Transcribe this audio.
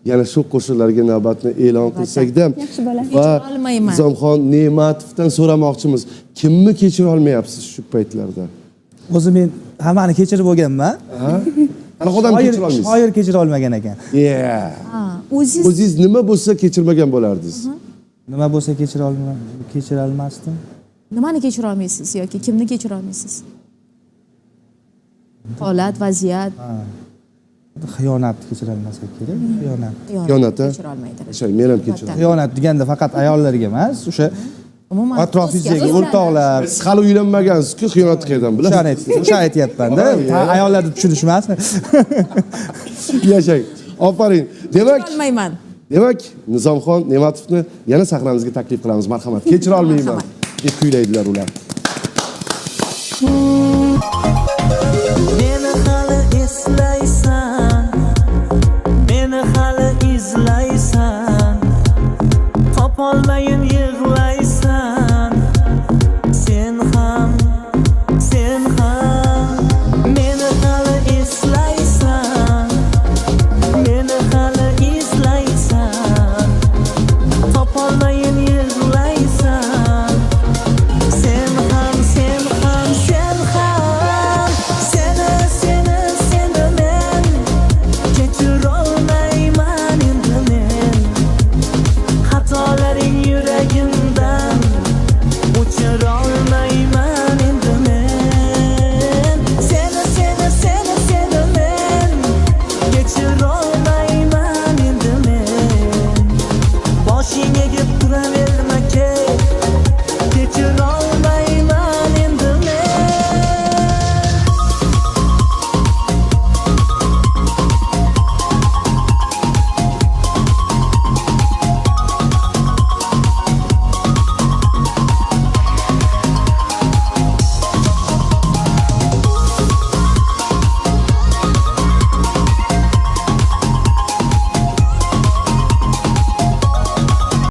yana shu qo'shiqlarga navbatni e'lon qilsak-da, Yaxshi bo'ladi. va Kechira olmayman. Nizomxon Ne'matovdan so'ramoqchimiz. Kimni kechira olmayapsiz shu paytlarda? O'zi men hammani kechirib bo'lganman. Qanaqa odam kechira olmaysiz? Shoir kechira olmagan ekan. Ha, o'zingiz O'zingiz nima bo'lsa kechirmagan bo'lardingiz? Nima bo'lsa kechira olmasdim. nimani kechira olmaysiz yoki kimni kechira olmaysiz? Holat, vaziyat, Xiyonatni kechira olmasa kerak. Xiyonat, a? kechira olmaydi. Men ham kechiraman. Xiyonat deganda faqat ayollarga emas, o'sha Umuman atrofingizdagi o'rtoqlar, Siz hali uylanmagansiz-ku, xiyonat qayerdan bilasiz? o'sha aytyapman-da. Ayollarni tushunishmas. Yashang. Ofarin. Demak, olmayman. Nizomxon Ne'matovni yana sahnamizga taklif qilamiz. Marhamat. Kechira olmayman deb kuylaydilar ular.